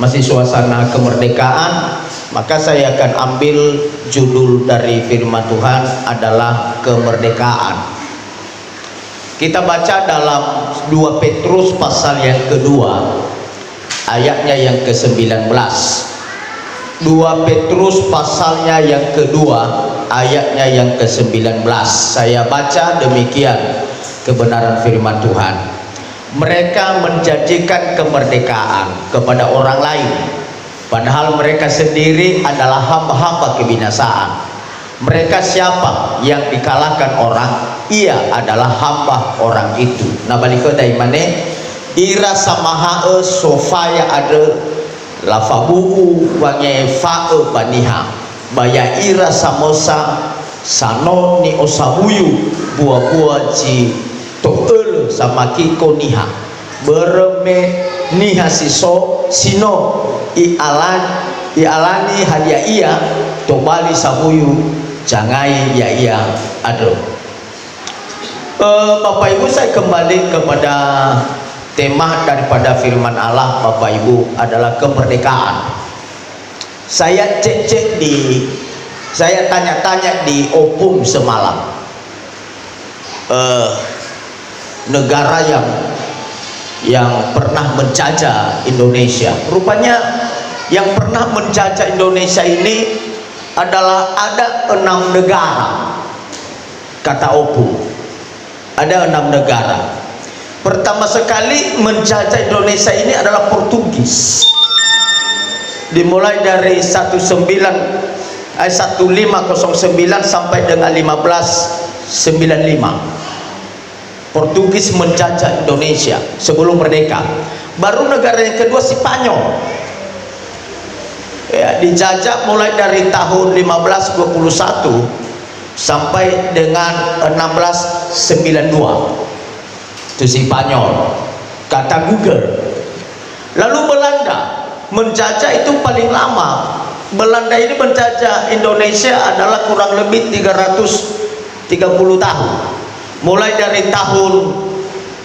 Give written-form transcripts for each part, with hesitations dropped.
masih suasana kemerdekaan, maka saya akan ambil judul dari firman Tuhan adalah kemerdekaan. Kita baca dalam 2 Petrus pasal yang kedua, ayatnya yang ke-19. 2 Petrus pasalnya yang kedua, ayatnya yang ke-19. Saya baca demikian kebenaran firman Tuhan. Mereka menjanjikan kemerdekaan kepada orang lain, padahal mereka sendiri adalah hamba-hamba kebinasaan. Mereka siapa yang dikalahkan orang? Ia adalah hamba orang itu. Nah, balik ke daimane ira samaha sofaya ada lafabu wange fae baniha baya ira samosa sano ni osabuyu buah-buah ji toel sama kiko niha bereme niha siso sino alani hadiah ia tobali sabuyu jangai ya ia aduh. Bapak Ibu, saya kembali kepada tema daripada firman Allah. Bapak Ibu, adalah kemerdekaan. Saya saya tanya-tanya di Opung semalam, negara yang pernah menjajah Indonesia. Rupanya yang pernah menjajah Indonesia ini adalah ada 6 negara, kata Opung. Ada 6 negara. Pertama sekali menjajah Indonesia ini adalah Portugis. Dimulai dari 1509 sampai dengan 1595. Portugis menjajah Indonesia sebelum merdeka. Baru negara yang kedua Spanyol. Ya, dijajah mulai dari tahun 1521 sampai dengan 1692. Itu Spanyol, kata Google. Lalu Belanda menjajah itu paling lama. Belanda ini menjajah Indonesia adalah kurang lebih 330 tahun. Mulai dari tahun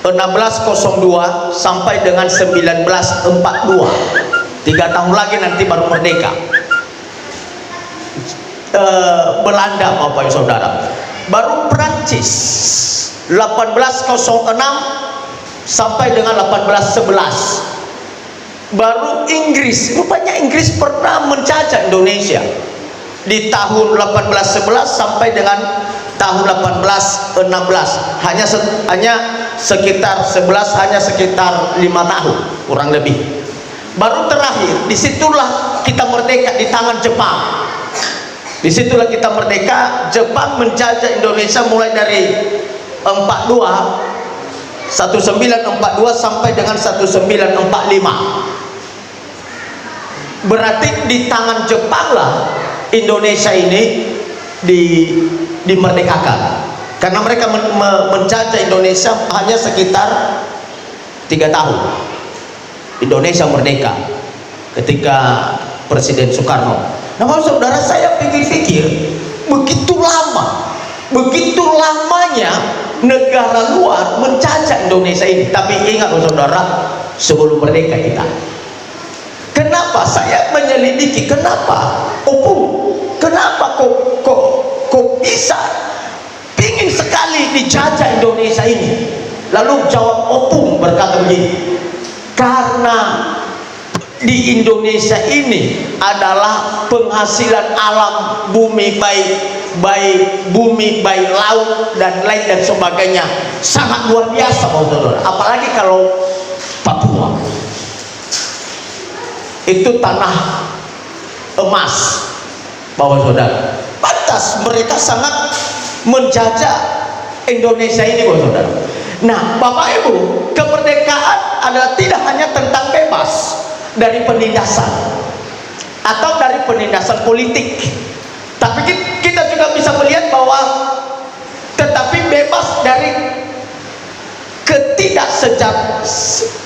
1602 sampai dengan 1942. 3 tahun lagi nanti baru merdeka. Belanda, Bapak Ibu Saudara. Baru Prancis 1806 sampai dengan 1811. Baru Inggris. Rupanya Inggris pernah menjajah Indonesia di tahun 1811 sampai dengan tahun 1816. Hanya sekitar 5 tahun kurang lebih. Baru terakhir, disitulah kita merdeka di tangan Jepang. Disitulah kita merdeka. Jepang menjajah Indonesia mulai dari 1942 sampai dengan 1945. Berarti di tangan Jepang lah Indonesia ini dimerdekakan. Karena mereka menjajah Indonesia hanya sekitar 3 tahun. Indonesia merdeka ketika Presiden Soekarno. Nah, saudara, saya pikir-pikir begitu lamanya negara luar menjajah Indonesia ini. Tapi ingat saudara, sebelum merdeka kita. Kenapa saya menyelidiki? Kenapa? Kenapa kok bisa pingin sekali dijajah Indonesia ini? Lalu jawab Opung berkata begini, karena di Indonesia ini adalah penghasilan alam, bumi baik bumi, baik laut dan lain dan sebagainya sangat luar biasa, saudara. Apalagi kalau Papua itu tanah emas, Bapak Saudara. Pantas mereka sangat menjajah Indonesia ini, Bapak Saudara. Nah, Bapak Ibu, kemerdekaan adalah tidak hanya tentang bebas dari penindasan atau dari penindasan politik, tapi kita juga bisa melihat bahwa tetapi bebas dari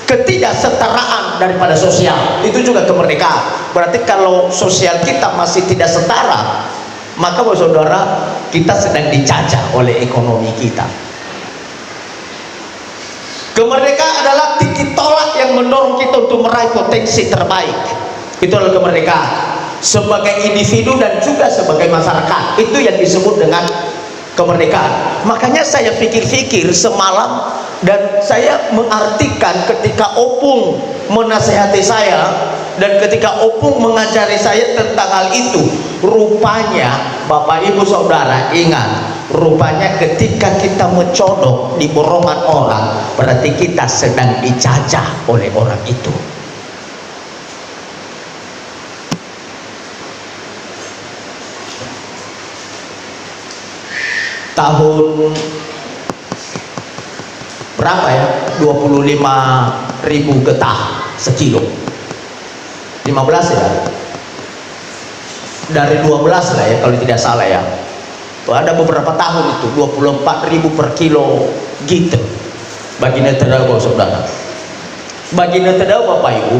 ketidaksetaraan daripada sosial. Itu juga kemerdekaan. Berarti kalau sosial kita masih tidak setara, maka Bapak Saudara, kita sedang dijajah oleh ekonomi kita. Kemerdekaan adalah titik tolak yang mendorong kita untuk meraih potensi terbaik. Itu adalah kemerdekaan sebagai individu dan juga sebagai masyarakat. Itu yang disebut dengan kemerdekaan. Makanya saya pikir-pikir semalam dan saya mengartikan ketika Opung menasihati saya dan ketika Opung mengajari saya tentang hal itu. Rupanya Bapak Ibu Saudara ingat, rupanya ketika kita mencodok di borongan orang, berarti kita sedang dijajah oleh orang itu. Tahun berapa ya? 25.000 getah sekilo. 15 ya? Dari 12 lah ya kalau tidak salah ya. Ada beberapa tahun itu 24.000 per kilo gitu. Baginda terdau saudara. Baginda terdau Bapak Ibu.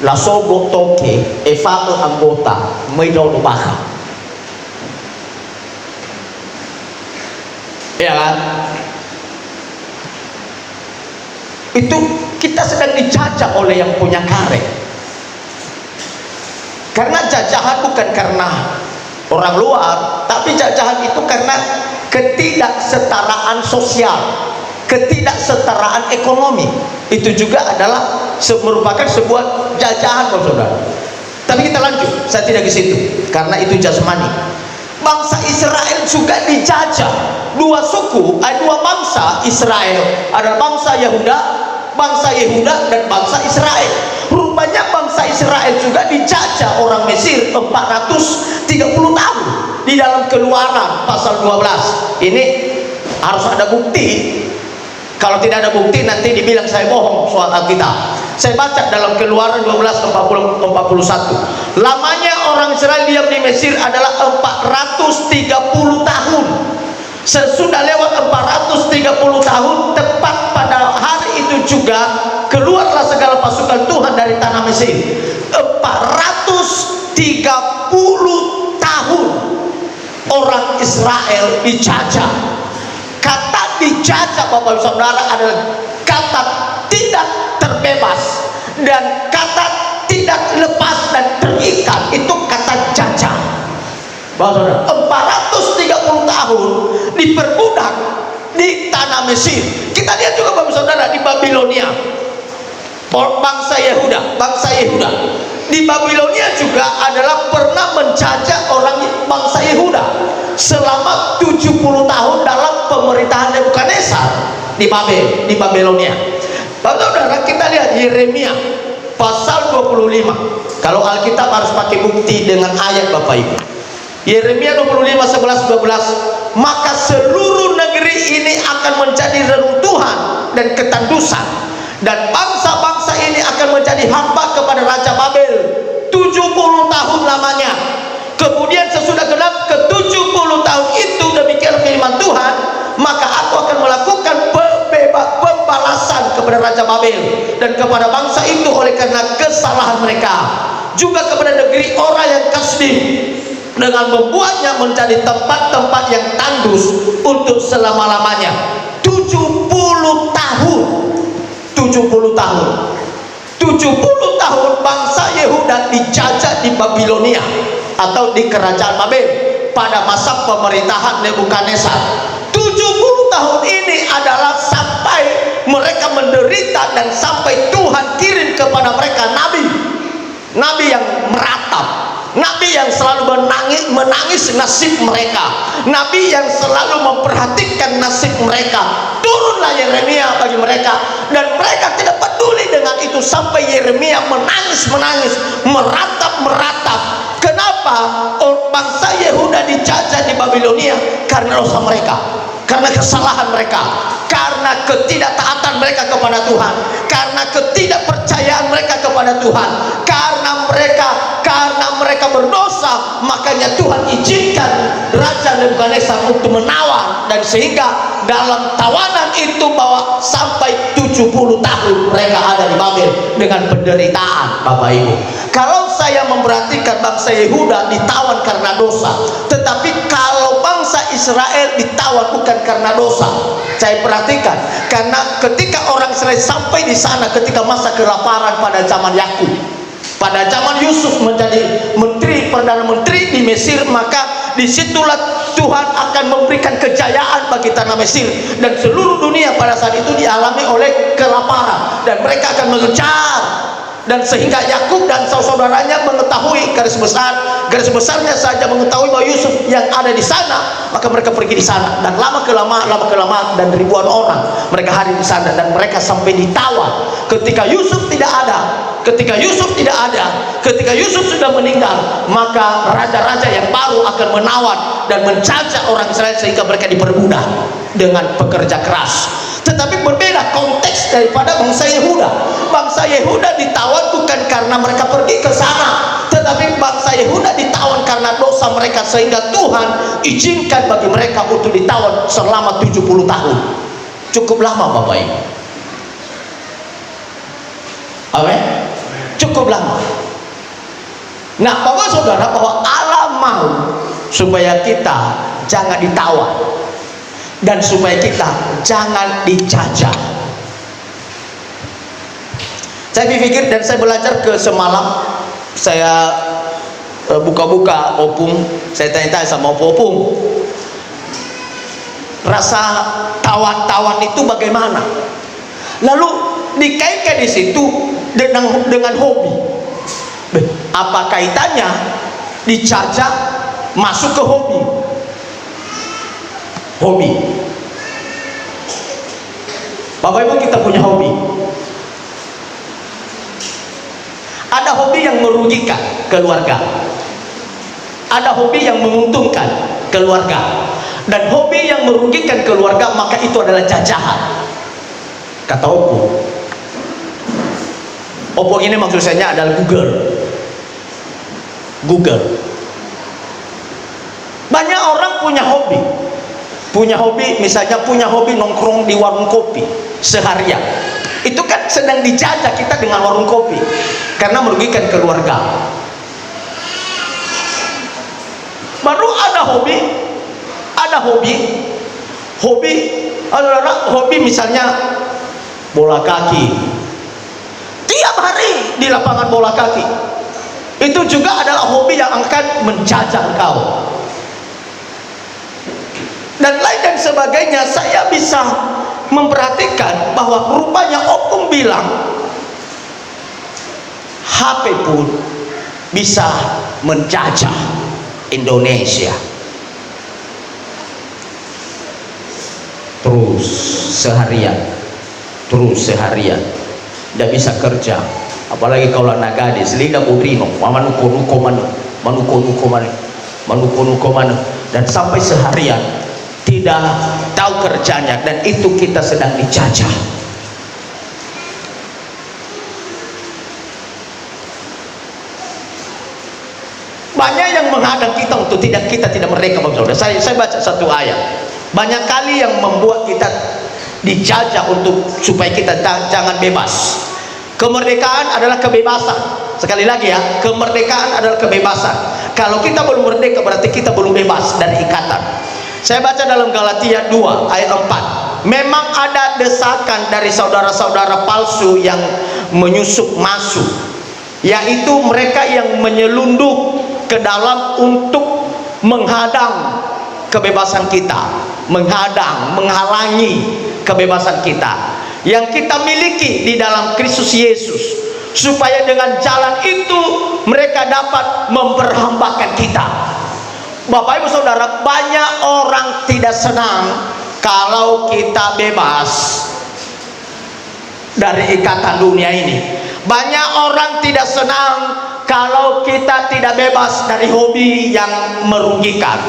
Lasogo toke evato anggota meidau baha. Ya kan? Itu kita sedang dijajah oleh yang punya karek. Karena jajahan bukan karena orang luar, tapi jajahan itu karena ketidaksetaraan sosial, ketidaksetaraan ekonomi. Itu juga adalah merupakan sebuah jajahan, saudara. Tapi kita lanjut, saya tidak ke situ karena itu jasmani. Bangsa Israel juga dijajah. Dua suku, dua bangsa Israel, ada bangsa Yehuda dan bangsa Israel. Rupanya bangsa Israel juga dijajah orang Mesir 430 tahun. Di dalam Keluaran pasal 12 ini harus ada bukti. Kalau tidak ada bukti nanti dibilang saya bohong soal Alkitab. Saya baca dalam Keluaran 12:41. Lamanya orang Israel diam di Mesir adalah 430 tahun. Sesudah lewat 430 tahun, tepat pada hari itu juga keluarlah segala pasukan Tuhan dari tanah Mesir. 430 tahun orang Israel dijajah. Kata dijajah Bapak Ibu Saudara adalah kata tidak terbebas, dan kata tidak lepas dan terikat itu kata jajah. Bapak Saudara, 430 tahun diperbudak di tanah Mesir. Kita lihat juga Bapak Saudara di Babilonia. Bangsa Yehuda di Babilonia juga adalah pernah menjajah orang bangsa Yehuda selama 70 tahun dalam pemerintahan Nebukadnezar di Babilonia. Bapak Saudara, kita lihat Yeremia pasal 25. Kalau Alkitab harus pakai bukti dengan ayat Bapak Ibu. Yeremia 25:11-12. Maka seluruh negeri ini akan menjadi reruntuhan dan ketandusan, dan bangsa-bangsa ini akan menjadi hamba kepada Raja Babel 70 tahun lamanya. Kemudian sesudah genap ke 70 tahun itu, demikian firman Tuhan, maka aku akan melakukan pembalasan kepada Raja Babel dan kepada bangsa itu oleh karena kesalahan mereka, juga kepada negeri orang yang Kasdim, dengan membuatnya menjadi tempat-tempat yang tandus untuk selama-lamanya. 70 tahun 70 tahun bangsa Yehuda dijajah di Babilonia atau di kerajaan Babel pada masa pemerintahan Nebukadnezar. 70 tahun ini adalah sampai mereka menderita dan sampai Tuhan kirim kepada mereka nabi yang meratap, nabi yang selalu menangis nasib mereka, nabi yang selalu memperhatikan nasib mereka. Turunlah Yeremia bagi mereka, dan mereka tidak peduli dengan itu sampai Yeremia menangis, meratap. Kenapa bangsa Yehuda dijajah di Babilonia? Karena dosa mereka, karena kesalahan mereka, karena ketidaktaatan mereka kepada Tuhan, karena ketidakpercayaan mereka kepada Tuhan, karena mereka berdosa. Makanya Tuhan izinkan Raja Nebukadnezar untuk menawar, dan sehingga dalam tawanan itu bahwa sampai 70 tahun mereka ada di Babel dengan penderitaan. Bapak Ibu, kalau saya memperhatikan bangsa Yehuda ditawan karena dosa, tetapi kalau bangsa Israel ditawan bukan karena dosa. Saya perhatikan, karena ketika orang Israel sampai di sana ketika masa kelaparan pada zaman Yakub, pada zaman Yusuf menjadi menteri, perdana menteri di Mesir, maka disitulah Tuhan akan memberikan kejayaan bagi tanah Mesir, dan seluruh dunia pada saat itu dialami oleh kelaparan, dan mereka akan mengejar. Dan sehingga Yakub dan saudara-saudaranya mengetahui garis besarnya saja mengetahui bahwa Yusuf yang ada di sana, maka mereka pergi di sana, dan lama kelamaan dan ribuan orang mereka hadir di sana, dan mereka sampai ditawan ketika Yusuf tidak ada. Ketika Yusuf sudah meninggal, maka raja-raja yang baru akan menawan dan menjajah orang Israel sehingga mereka diperbudak dengan pekerja keras. Tetapi berbeda konteks daripada bangsa Yehuda. Bangsa Yehuda ditawan bukan karena mereka pergi ke sana, tetapi bangsa Yehuda ditawan karena dosa mereka, sehingga Tuhan izinkan bagi mereka untuk ditawan selama 70 tahun. Cukup lama Bapak Ibu. Amin. Cukup lama. Nah, Bapak Saudara, bahwa Allah mau supaya kita jangan ditawan dan supaya kita jangan dijajah. Saya berpikir dan saya belajar ke semalam, saya buka-buka opung, saya tanya-tanya sama opung, rasa tawan-tawan itu bagaimana? Lalu dikaitkan di situ dengan hobi. Apa kaitannya dijajah masuk ke hobi? Hobi. Bapak Ibu, kita punya hobi. Ada hobi yang merugikan keluarga, ada hobi yang menguntungkan keluarga, dan hobi yang merugikan keluarga maka itu adalah jajahan. Kata Oppo ini maksud saya adalah Google. Banyak orang punya hobi, misalnya punya hobi nongkrong di warung kopi seharian. Itu kan sedang dijajah kita dengan warung kopi karena merugikan keluarga. Baru ada hobi misalnya bola kaki. Tiap hari di lapangan bola kaki. Itu juga adalah hobi yang akan menjajah kau. Dan lain dan sebagainya. Saya bisa memperhatikan bahwa rupanya Opung bilang HP pun bisa menjajah Indonesia. Terus seharian tidak bisa kerja, apalagi kalau anak gadis lidah udrino manuko manu, dan sampai seharian tidak tahu kerjanya, dan itu kita sedang dijajah. Banyak yang menghadang kita untuk kita tidak merdeka, Bapak Saudara. Saya baca satu ayat. Banyak kali yang membuat kita dijajah supaya kita jangan bebas. Kemerdekaan adalah kebebasan. Sekali lagi ya, kemerdekaan adalah kebebasan. Kalau kita belum merdeka berarti kita belum bebas dari ikatan. Saya baca dalam Galatia 2 ayat 4. Memang ada desakan dari saudara-saudara palsu yang menyusup masuk, yaitu mereka yang menyelundup ke dalam untuk menghadang kebebasan kita, menghalangi kebebasan kita yang kita miliki di dalam Kristus Yesus, supaya dengan jalan itu mereka dapat memperhambakan kita. Bapak Ibu Saudara, banyak orang tidak senang kalau kita bebas dari ikatan dunia ini. Banyak orang tidak senang kalau kita tidak bebas dari hobi yang merugikan.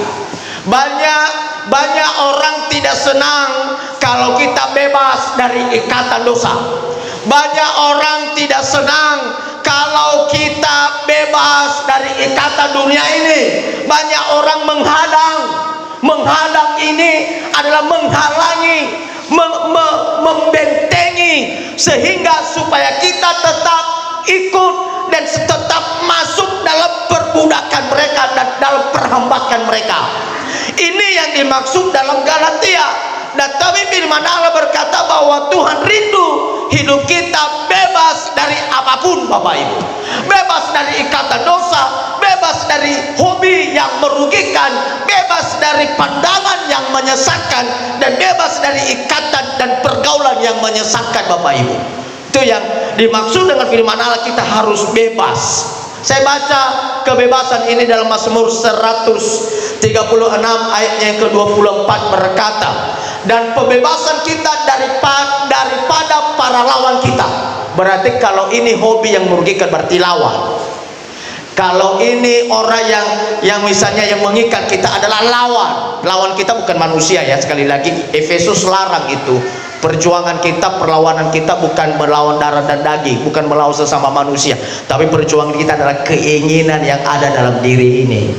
Banyak orang tidak senang kalau kita bebas dari ikatan dosa. Banyak orang tidak senang kalau kita bebas dari ikatan dunia ini. Banyak orang menghadang ini adalah menghalangi, membentengi, sehingga supaya kita tetap ikut dan tetap masuk dalam perbudakan mereka dan dalam perhambakan mereka. Ini yang dimaksud dalam Galatia. Dan tapi firman Allah berkata bahwa Tuhan rindu hidup kita bebas dari apapun, Bapak Ibu. Bebas dari ikatan dosa, bebas dari hobi yang merugikan, bebas dari pandangan yang menyesatkan, dan bebas dari ikatan dan pergaulan yang menyesatkan, Bapak Ibu. Itu yang dimaksud dengan firman Allah, kita harus bebas. Saya baca kebebasan ini dalam Mazmur 136 ayatnya yang ke-24 berkata, dan pembebasan kita daripada para lawan kita. Berarti kalau ini hobi yang merugikan berarti lawan. Kalau ini orang yang misalnya yang mengikat kita adalah lawan. Lawan kita bukan manusia ya, sekali lagi Efesus larang itu. Perjuangan kita, perlawanan kita bukan melawan darah dan daging, bukan melawan sesama manusia, tapi perjuangan kita adalah keinginan yang ada dalam diri ini.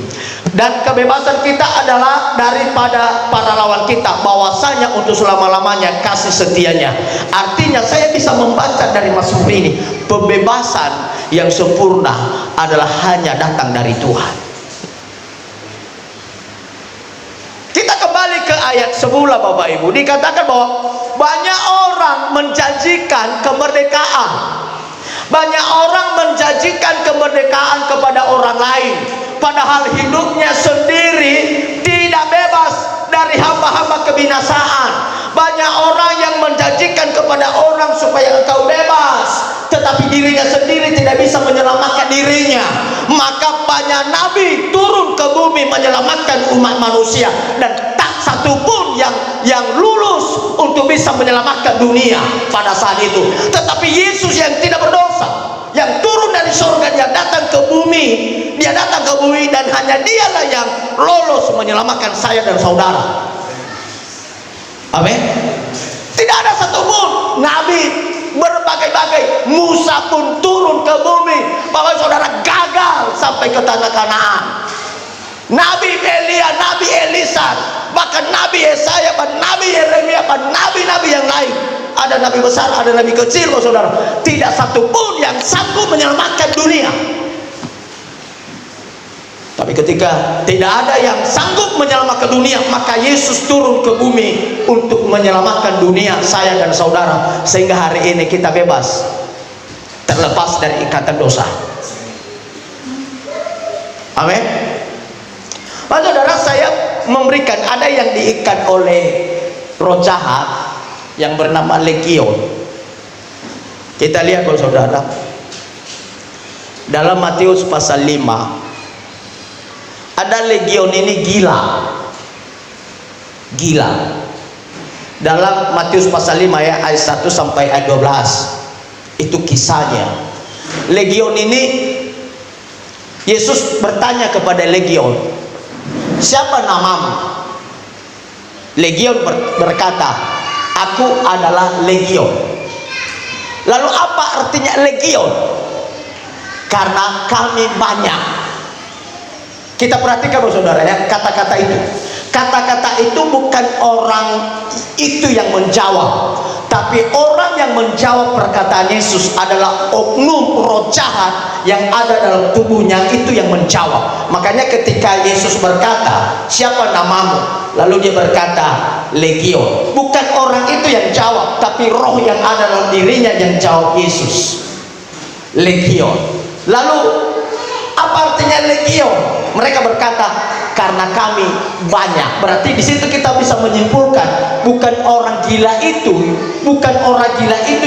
Dan kebebasan kita adalah daripada para lawan kita, bahwasanya untuk selama-lamanya kasih setianya. Artinya saya bisa membaca dari Mazmur ini, pembebasan yang sempurna adalah hanya datang dari Tuhan. Kita kembali ke ayat semula, Bapak Ibu. Dikatakan bahwa banyak orang menjanjikan kemerdekaan. Banyak orang menjanjikan kemerdekaan kepada orang lain, padahal hidupnya sendiri tidak bebas dari hamba-hamba kebinasaan. Banyak orang yang menjanjikan kepada orang supaya engkau bebas, tetapi dirinya sendiri tidak bisa menyelamatkan dirinya. Maka banyak nabi turun ke bumi menyelamatkan umat manusia, dan tak satu pun yang lulus untuk bisa menyelamatkan dunia pada saat itu. Tetapi Yesus yang tidak berdosa, yang turun dari surga, dia datang ke bumi. Dia datang ke bumi dan hanya dialah yang lolos menyelamatkan saya dan saudara. Amin. Tidak ada satupun nabi berbagai-bagai. Musa pun turun ke bumi, Bapak saudara, gagal sampai ke tanah Kanaan. Nabi Elia, Nabi Elisa, bahkan Nabi Yesaya, Nabi Yeremia, nabi-nabi yang lain. Ada nabi besar, ada nabi kecil, Bapak saudara. Tidak satupun yang sanggup menyelamatkan dunia. Tapi ketika tidak ada yang sanggup menyelamatkan dunia, maka Yesus turun ke bumi untuk menyelamatkan dunia, saya dan saudara, sehingga hari ini kita bebas, terlepas dari ikatan dosa. Amin. Pak saudara, saya memberikan, ada yang diikat oleh roh jahat yang bernama legion. Kita lihat, Bapak saudara, dalam Matius pasal 5. Ada legion ini gila. Dalam Matius pasal 5 ya, ayat 1 sampai ayat 12. Itu kisahnya. Legion ini, Yesus bertanya kepada legion, siapa namamu? Legion berkata, aku adalah legion. Lalu apa artinya legion? Karena kami banyak. Kita perhatikan, saudara ya, kata-kata itu. Kata-kata itu bukan orang itu yang menjawab, tapi orang yang menjawab perkataan Yesus adalah oknum roh jahat yang ada dalam tubuhnya, itu yang menjawab. Makanya ketika Yesus berkata, siapa namamu? Lalu dia berkata, legion. Bukan orang itu yang jawab, tapi roh yang ada dalam dirinya yang jawab Yesus. Legion. Lalu apa artinya legion? Mereka berkata, karena kami banyak. Berarti di situ kita bisa menyimpulkan, bukan orang gila itu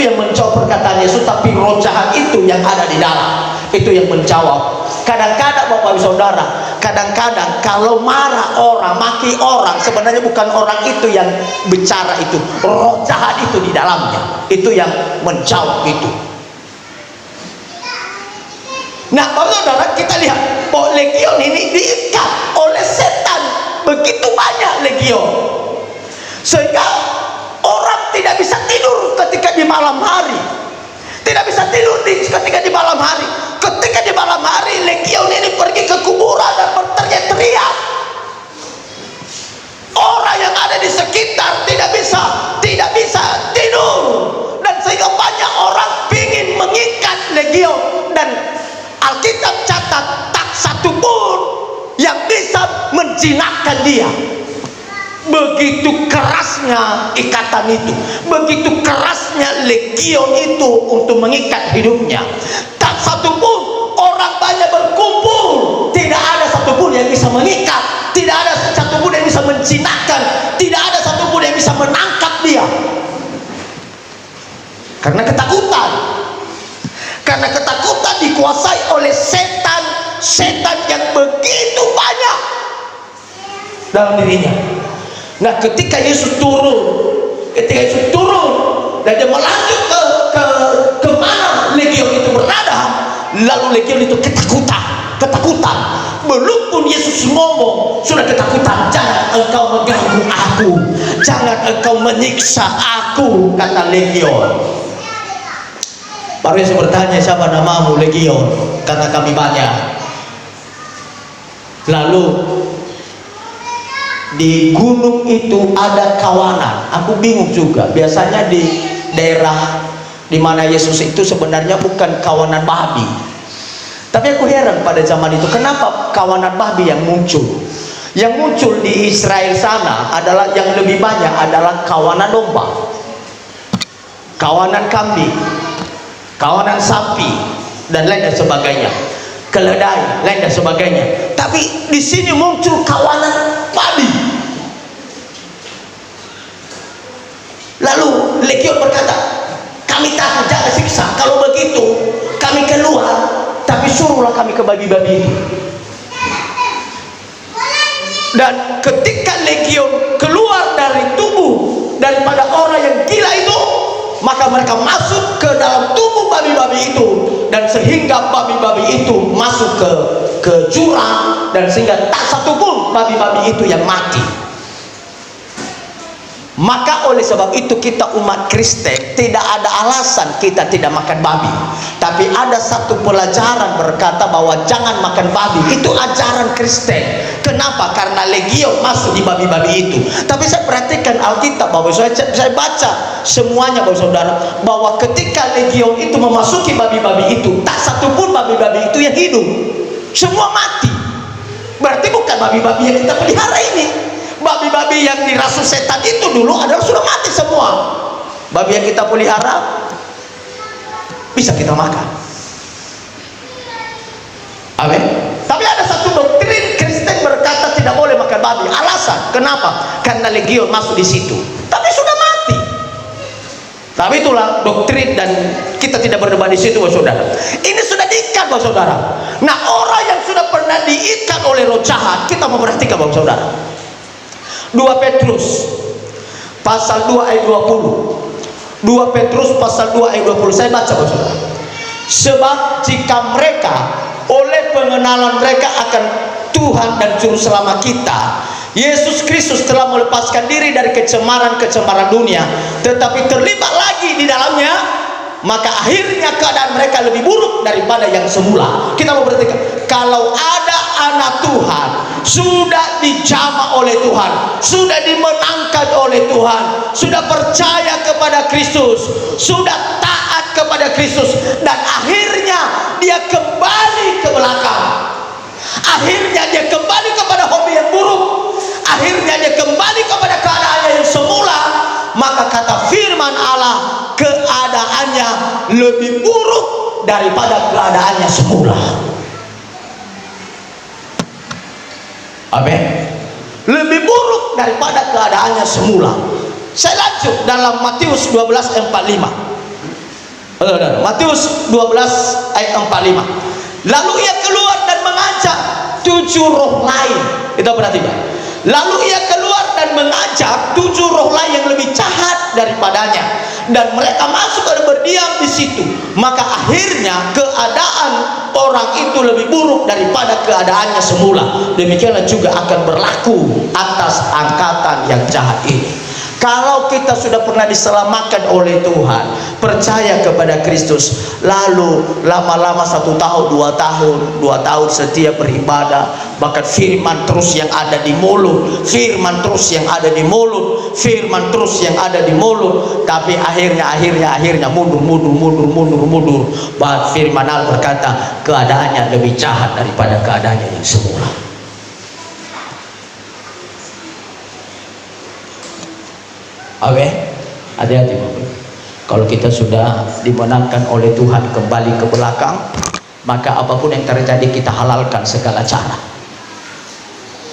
yang menjawab perkataan Yesus, tapi roh jahat itu yang ada di dalam, itu yang menjawab. Kadang-kadang Bapak Ibu Saudara, kadang-kadang kalau marah orang, maki orang, sebenarnya bukan orang itu yang bicara, itu roh jahat itu di dalamnya, itu yang menjawab itu. Nah, Bapak Saudara, kita lihat bahwa legion ini diikat oleh setan. Begitu banyak legion, sehingga orang tidak bisa tidur ketika di malam hari. Tidak bisa tidur ketika di malam hari. Ketika di malam hari, legion ini pergi ke kuburan dan berteriak-teriak. Orang yang ada di sekitar tidak bisa tidur. Dan sehingga banyak orang ingin mengikat legion. Dan Alkitab catat, tak satu pun yang bisa menjinakkan dia. begitu kerasnya ikatan itu, begitu kerasnya legion itu untuk mengikat hidupnya. Tak satupun orang banyak berkumpul, tidak ada satupun yang bisa mengikat, tidak ada satupun yang bisa menjinakkan, tidak ada satupun yang bisa menangkap dia. Karena ketakutan, karena ketakutan dikuasai oleh setan yang begitu banyak dalam dirinya. Nah, ketika Yesus turun dan dia melanjut ke mana legion itu berada, lalu legion itu ketakutan. Belum pun Yesus ngomong sudah ketakutan. Jangan engkau mengganggu aku, jangan engkau menyiksa aku, kata legion. Baru Yesus bertanya, siapa namamu? Legion. Karena kami banyak. Lalu di gunung itu ada kawanan. Aku bingung juga. Biasanya di daerah di mana Yesus itu sebenarnya bukan kawanan babi. Tapi aku heran pada zaman itu, kenapa kawanan babi yang muncul? Yang muncul di Israel sana adalah yang lebih banyak adalah kawanan domba, kawanan kambing, kawanan sapi, dan lain dan sebagainya, keledai, lain dan sebagainya. Tapi di sini muncul kawanan babi. Lalu legion berkata, kami takut, jangan siksa. Kalau begitu kami keluar, tapi suruhlah kami ke babi-babi itu. Dan ketika legion keluar dari tubuh daripada orang yang gila itu, maka mereka masuk ke dalam tubuh babi-babi itu, dan sehingga babi-babi itu masuk ke jurang, dan sehingga tak satupun babi-babi itu yang mati. Maka oleh sebab itu kita umat Kristen tidak ada alasan kita tidak makan babi. Tapi ada satu pelajaran berkata bahwa jangan makan babi. Itu ajaran Kristen. Kenapa? Karena legion masuk di babi-babi itu. Tapi saya perhatikan Alkitab, bahwa saya baca semuanya, Bapak Saudara, bahwa ketika legion itu memasuki babi-babi itu, tak satupun babi-babi itu yang hidup. Semua mati. Berarti bukan babi-babi yang kita pelihara ini. Babi-babi yang dirasuki setan itu dulu adalah sudah mati semua. Babi yang kita pelihara bisa kita makan. Amin. Tapi ada satu doktrin Kristen berkata tidak boleh makan babi. Alasan kenapa? Karena legion masuk di situ. Tapi sudah mati. Tapi itulah doktrin, dan kita tidak berdebat di situ, Bapak Saudara. Ini sudah diikat, Bapak Saudara. Nah, orang yang sudah pernah diikat oleh roh jahat, kita memperhatikan, Bapak Saudara. 2 Petrus pasal 2 ayat 20. 2 Petrus pasal 2 ayat 20. Saya baca, Bapak Saudara. Sebab jika mereka oleh pengenalan mereka akan Tuhan dan Juru Selamat kita Yesus Kristus telah melepaskan diri dari kecemaran-kecemaran dunia, tetapi terlibat lagi di dalamnya, maka akhirnya keadaan mereka lebih buruk daripada yang semula. Kita mau berarti, kalau ada anak Tuhan, sudah dijamah oleh Tuhan, sudah dimenangkan oleh Tuhan, sudah percaya kepada Kristus, sudah taat kepada Kristus, dan akhirnya dia kembali ke belakang, akhirnya dia kembali kepada hobi yang buruk, akhirnya dia kembali kepada keadaannya yang semula, maka kata firman Allah, keadaannya lebih buruk daripada keadaannya semula. Amin. Lebih buruk daripada keadaannya semula. Saya lanjut dalam Matius 12 ayat 45. Matius 12 ayat 45. Lalu ia keluar dan mengajak 7 roh lain. Kita perhatikan. Lalu ia keluar dan mengajak 7 roh lain yang lebih jahat daripadanya, dan mereka masuk dan berdiam di situ. Maka akhirnya keadaan orang itu lebih buruk daripada keadaannya semula. Demikianlah juga akan berlaku atas angkatan yang jahat ini. Kalau kita sudah pernah diselamatkan oleh Tuhan, percaya kepada Kristus, lalu lama-lama 1 tahun, 2 tahun setia beribadah, bahkan firman terus yang ada di mulut, firman terus yang ada di mulut, firman terus yang ada di mulut, tapi akhirnya mundur. Bahkan firman Allah berkata, keadaannya lebih jahat daripada keadaannya yang semula. Oke, hati-hati Bapak. Kalau kita sudah dimenangkan oleh Tuhan kembali ke belakang, maka apapun yang terjadi kita halalkan segala cara.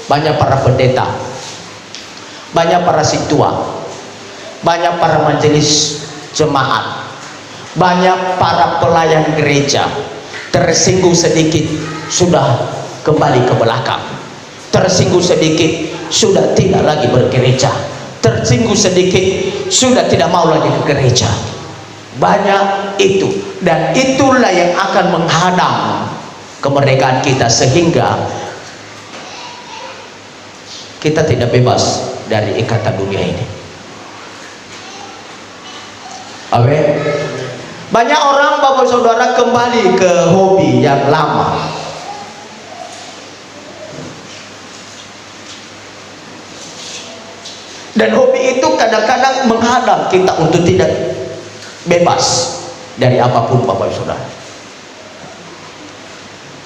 Banyak para pendeta, banyak para situa, banyak para majelis jemaat, banyak para pelayan gereja tersinggung sedikit sudah kembali ke belakang, tersinggung sedikit sudah tidak lagi bergereja, tersinggung sedikit sudah tidak mau lagi ke gereja. Banyak itu, dan itulah yang akan menghadang kemerdekaan kita, sehingga kita tidak bebas dari ikatan dunia ini. Amin. Banyak orang Bapak Saudara kembali ke hobi yang lama. Dan hobi itu kadang-kadang menghadang kita untuk tidak bebas dari apapun Bapak Saudara.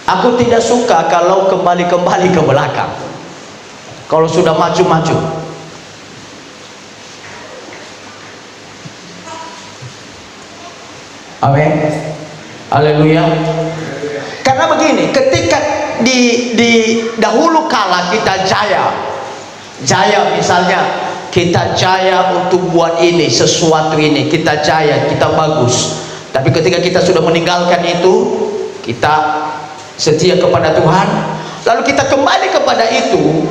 Aku tidak suka kalau kembali ke belakang. Kalau sudah maju-maju. Amin. Haleluya. Karena begini, ketika di dahulu kala kita jaya misalnya, kita jaya untuk buat ini, sesuatu ini, kita jaya, kita bagus. Tapi ketika kita sudah meninggalkan itu, kita setia kepada Tuhan, lalu kita kembali kepada itu,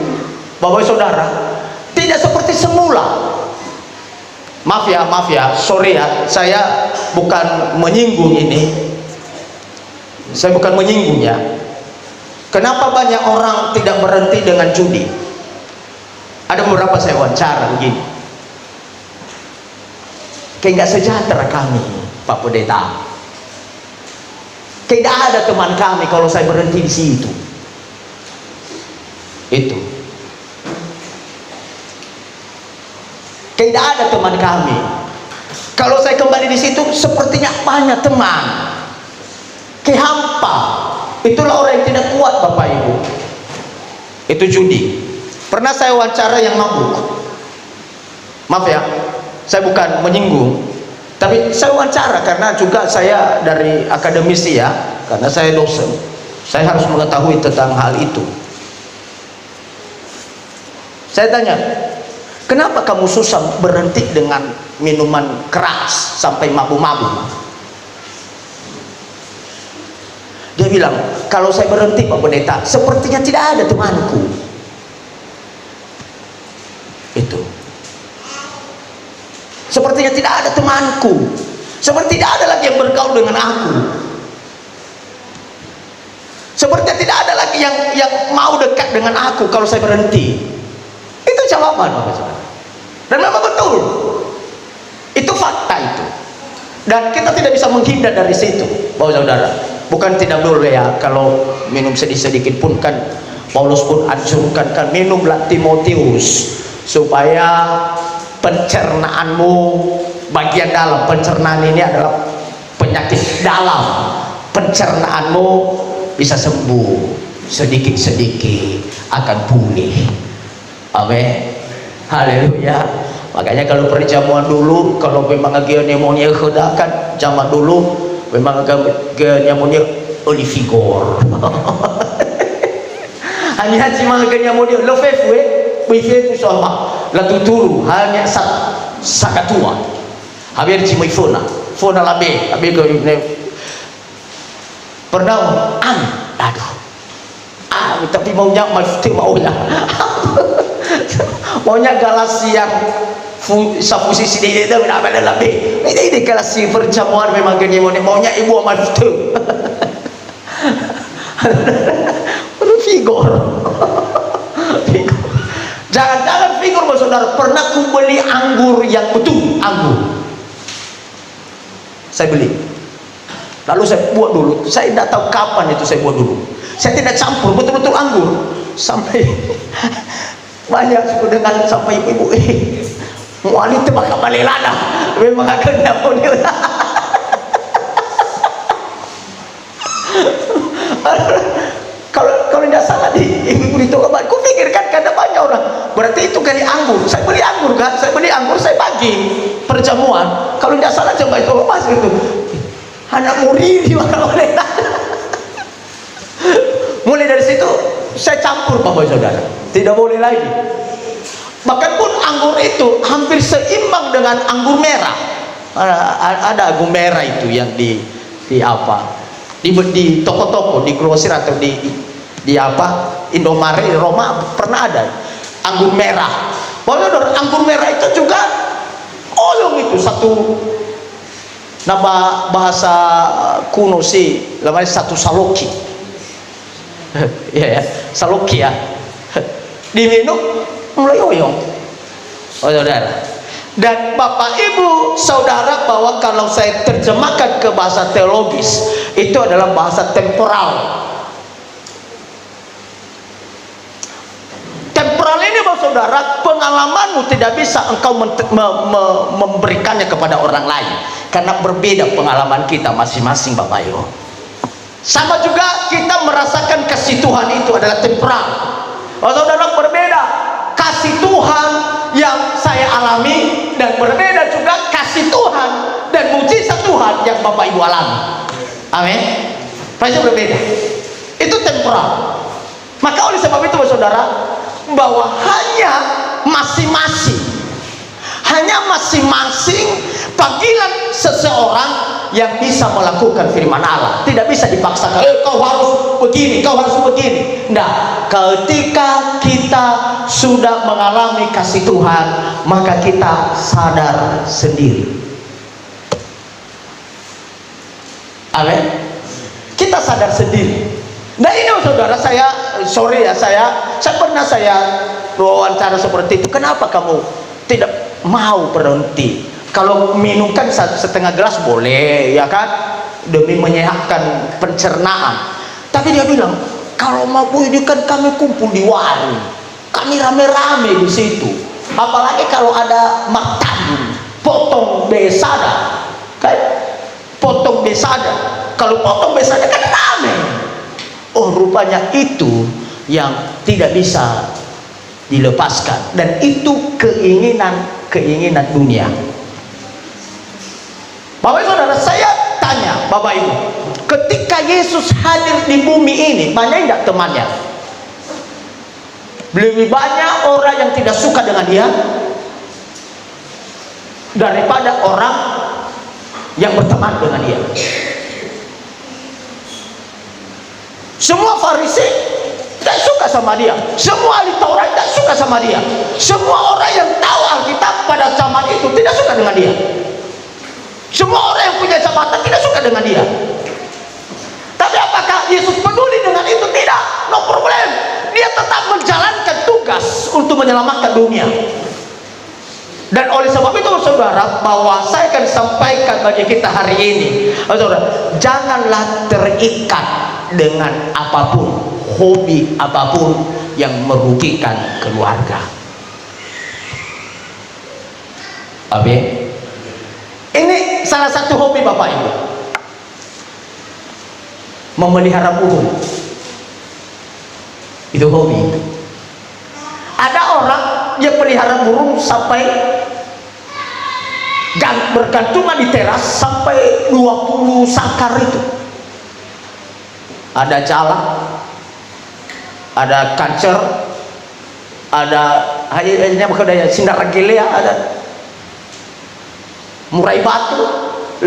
Bapak Saudara, tidak seperti semula. Maaf ya, sorry ya, saya bukan menyinggung ini, saya bukan menyinggungnya. Kenapa banyak orang tidak berhenti dengan judi? Ada beberapa saya wawancara begini, kayak nggak sejahtera kami Pak Pendeta, kayak nggak ada teman kami kalau saya berhenti di situ. Itu kayak nggak ada teman kami kalau saya kembali di situ, sepertinya banyak teman, kayak hampa. Itulah orang yang tidak kuat Bapak Ibu. Itu judi. Pernah saya wawancara yang mabuk. Maaf ya, saya bukan menyinggung, tapi saya wawancara karena juga saya dari akademisi ya, karena saya dosen, saya harus mengetahui tentang hal itu. Saya tanya, kenapa kamu susah berhenti dengan minuman keras sampai mabuk-mabuk? Dia bilang, kalau saya berhenti Pak Pendeta, sepertinya tidak ada temanku. Itu sepertinya tidak ada temanku, seperti tidak ada lagi yang bergaul dengan aku, sepertinya tidak ada lagi yang mau dekat dengan aku kalau saya berhenti. Itu jawaban Bapak Saudara, dan memang betul, itu fakta itu, dan kita tidak bisa menghindar dari situ Bapak Saudara. Bukan tidak boleh ya, kalau minum sedikit pun kan Paulus pun anjurkan kan, minumlah Timotius, supaya pencernaanmu bagian dalam, pencernaan ini adalah penyakit dalam, pencernaanmu bisa sembuh sedikit-sedikit, akan pulih. Amin. Haleluya. Makanya kalau perjamuan dulu, kalau memang agak pneumonia kan zaman dulu memang agak pneumonia olivigor. Hanya cuma agak pneumonia lefefue itu sama la tuturu hanya sakatua haber cima ifona fona labe ke pernah aduh tapi maunya maunya galasi yang sa posisi dia berapa labe ini galasi perjamuan memang gini maunya ibu maftu figor. Jangan-jangan figur Bapak Saudara, pernah ku beli anggur yang betul, anggur saya beli, lalu saya buat dulu, saya tidak tahu kapan itu saya buat dulu, saya tidak campur, betul-betul anggur, sampai banyak suku dengan sampai ibu-ibu wanita bakal balik lada, memang akan nyampunin. Kalau tidak salah di ibu itu, ku pikirkan karena banyak bilang, berarti itu dari anggur. Saya beli anggur kan, saya bagi perjamuan. Kalau tidak salah coba itu lepas gitu. Anak muridi oleh. Mulai dari situ saya campur Bapak Saudara, tidak boleh lagi. Bahkan pun anggur itu hampir seimbang dengan anggur merah. Ada anggur merah itu yang di toko-toko, di grosir atau di Indomaret, di Roma pernah ada anggur merah. Bahwa anggur merah itu juga olong itu satu, nama bahasa kuno sih namanya satu saloki. Ya, saloki ya. Diminum mulai oyong. Oh saudara. Dan Bapak Ibu Saudara, bahwa kalau saya terjemahkan ke bahasa teologis, itu adalah bahasa temporal. Temporal ini Bapak Saudara, pengalamanmu tidak bisa engkau memberikannya kepada orang lain, karena berbeda pengalaman kita masing-masing Bapak Ibu. Sama juga kita merasakan kasih Tuhan itu adalah temporal. Bapak Saudara, berbeda kasih Tuhan yang saya alami dan berbeda juga kasih Tuhan dan mujizat Tuhan yang Bapak Ibu alami. Amin. Pasti berbeda. Itu temporal. Maka oleh sebab itu Bapak Saudara, bahwa hanya masing-masing panggilan seseorang yang bisa melakukan firman Allah. Tidak bisa dipaksakan, kau harus begini, kau harus begini. Nah, ketika kita sudah mengalami kasih Tuhan, maka kita sadar sendiri. Amin. Kita sadar sendiri. Nah ini saudara, saya pernah wawancara seperti itu. Kenapa kamu tidak mau berhenti? Kalau minumkan setengah gelas boleh, ya kan, demi menyehatkan pencernaan. Tapi dia bilang, kalau mau ini kan kami kumpul di warung, kami rame-rame di situ. Apalagi kalau ada martabun, potong besada, kan? Potong besada. Kalau potong besada kan rame. Oh, rupanya itu yang tidak bisa dilepaskan, dan itu keinginan dunia. Bapak Ibu Saudara, saya tanya Bapak Ibu, ketika Yesus hadir di bumi ini, banyak tidak temannya? Lebih banyak orang yang tidak suka dengan dia daripada orang yang berteman dengan dia. Semua Farisi tidak suka sama dia, semua ahli Taurat tidak suka sama dia, semua orang yang tahu Alkitab pada zaman itu tidak suka dengan dia, semua orang yang punya jabatan tidak suka dengan dia. Tapi apakah Yesus peduli dengan itu? Tidak, no problem. Dia tetap menjalankan tugas untuk menyelamatkan dunia. Dan oleh sebab itu saudara, bahwa saya akan sampaikan bagi kita hari ini, saudara, janganlah terikat dengan apapun, hobi apapun yang merugikan keluarga. Amin. Ini salah satu hobi Bapak Ibu, memelihara burung. Itu hobi. Ada orang yang pelihara burung sampai bergantungan di teras sampai 20 sangkar itu. Ada cala, ada kancer, ada sindaragilea, ada murai batu,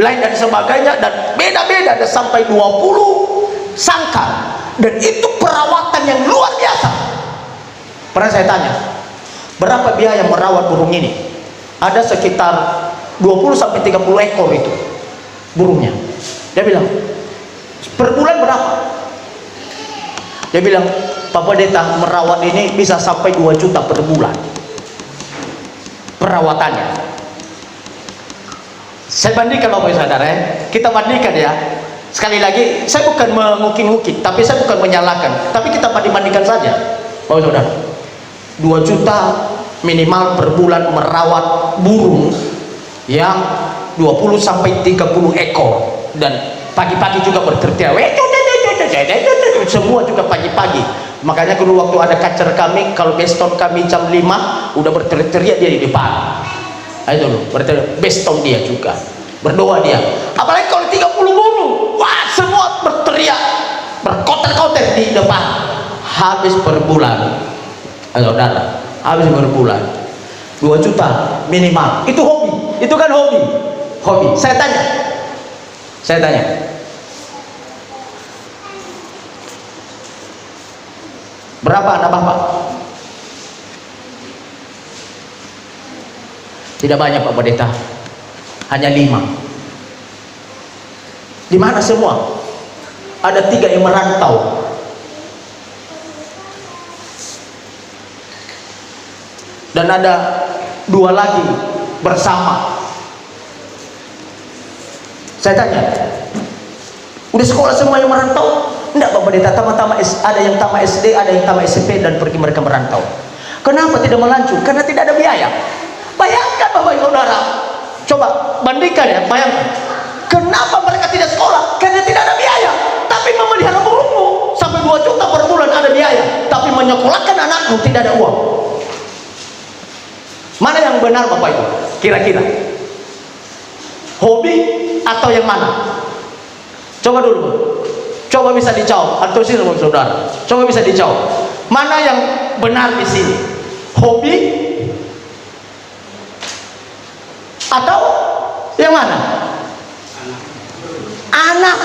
lain dan sebagainya, dan beda-beda, ada sampai 20 sangkar. Dan itu perawatan yang luar biasa. Pernah saya tanya, berapa biaya merawat burung ini? Ada sekitar 20-30 ekor itu burungnya. Dia bilang, per bulan berapa? Dia bilang, Pak Pendeta, merawat ini bisa sampai 2 juta per bulan perawatannya. Saya bandingkan Bapak Saudara, kita bandingkan ya. Sekali lagi, saya bukan mengukir-ukir, tapi saya bukan menyalahkan, tapi kita bandingkan saja Bapak Saudara. 2 juta minimal per bulan merawat burung yang 20-30 ekor, dan pagi-pagi juga berteriak, semua juga pagi-pagi Makanya dulu waktu ada kacer kami, kalau beston kami jam 5 udah berteriak-teriak dia di depan. Nah, itu loh, berteriak beston dia juga, berdoa dia. Apalagi kalau 30 guru, wah semua berteriak, berkoter-koter di depan. Habis per bulan, saudara, habis per bulan 2 juta minimal. Itu hobi, itu kan hobi. Saya tanya, berapa anak bapak? Tidak banyak Pak Pendeta, hanya 5. Di mana semua? Ada 3 yang merantau. Dan ada 2 lagi bersama. Saya tanya, udah sekolah semua yang merantau? Enggak Pak Pendeta, ada yang tamat SD, ada yang tamat SMP dan pergi mereka merantau. Kenapa tidak melanjut? Karena tidak ada biaya. Bayangkan Bapak Ibu Saudara, coba bandingkan ya, bayangkan. Kenapa mereka tidak sekolah? Karena tidak ada biaya. Tapi memelihara burungmu sampai 2 juta per bulan ada biaya. Tapi menyekolahkan anakmu tidak ada uang. Mana yang benar Bapak Ibu? Kira-kira hobi atau yang mana? Coba dulu, coba bisa dijawab. Antusias saudara, coba bisa dijawab. Mana yang benar di sini? Hobi atau yang mana? Anak.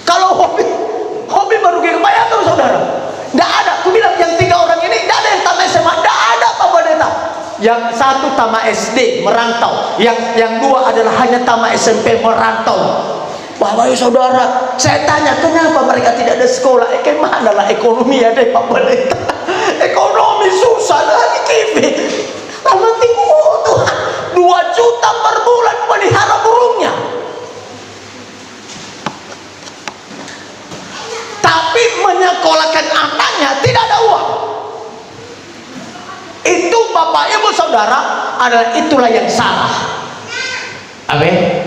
Kalau hobi baru bayangkan saudara. Tidak ada. Aku bilang yang 3 orang ini tidak ada yang tamat SMA, tidak ada Pak Pendeta. Yang 1 tamat SD merantau, yang 2 adalah hanya tamat SMP merantau. Bapak Ibu Saudara, saya tanya kenapa mereka tidak ada sekolah? Kemana lah ekonomi ada Pak Pendeta? Ekonomi susah lagi TV. Lama tinggal Tuhan 2 juta per bulan pelihara burungnya. Tapi menyekolahkan anaknya tidak ada uang. Itu Bapak Ibu Saudara itulah yang salah. Amin.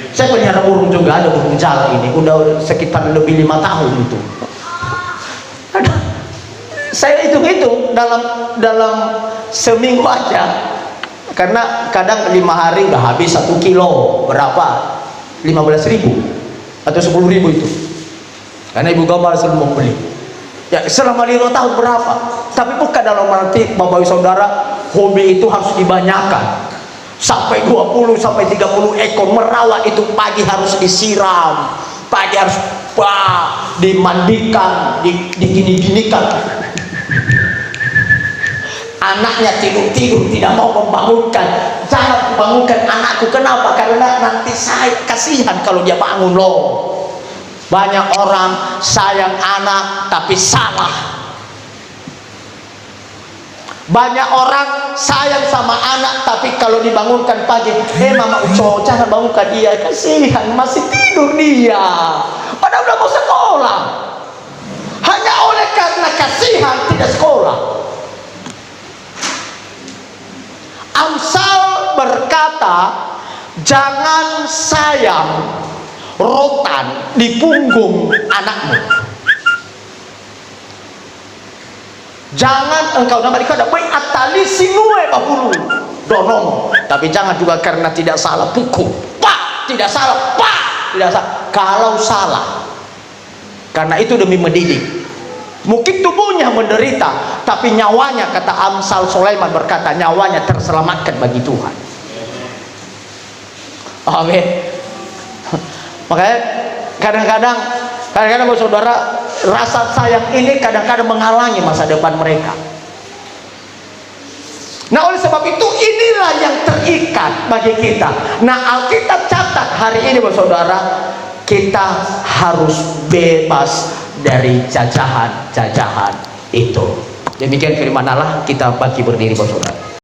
Saya pelihara burung juga, ada burung jala ini udah sekitar lebih 5 tahun itu. Saya hitung-hitung dalam seminggu aja, karena kadang 5 hari udah habis 1 kilo, berapa? 15.000 atau 10.000 itu. Karena ibu gambar selalu membeli. Ya selama 5 tahun berapa? Tapi bukan dalam arti Bapak Ibu Saudara hobi itu harus dibanyakan. Sampai 20 sampai 30 ekor merawat itu, pagi harus disiram, pagi harus dimandikan, digini-ginikan. Anaknya tidur tidak mau membangunkan. Jangan bangunkan anakku. Kenapa? Karena nanti saya kasihan kalau dia bangun loh. Banyak orang sayang anak tapi salah. Banyak orang sayang sama anak tapi kalau dibangunkan pagi, mama Uco jangan bangunkan dia, kasihan masih tidur dia, padahal udah mau sekolah. Hanya oleh karena kasihan tidak sekolah. Amsal berkata, jangan sayang rotan di punggung anakmu. Jangan engkau nama dikata baik atali sinue bahulu donomo, tapi jangan juga karena tidak salah pukul, tidak salah, tidak salah. Kalau salah, karena itu demi mendidik. Mungkin tubuhnya menderita, tapi nyawanya, kata Amsal Sulaiman berkata, nyawanya terselamatkan bagi Tuhan. Amin. Makanya kadang-kadang saudara, rasa sayang ini kadang-kadang menghalangi masa depan mereka. Nah oleh sebab itu inilah yang terikat bagi kita. Nah Alkitab catat hari ini saudara, kita harus bebas dari jajahan-jajahan itu. Demikian firman Allah, kita bagi berdiri saudara.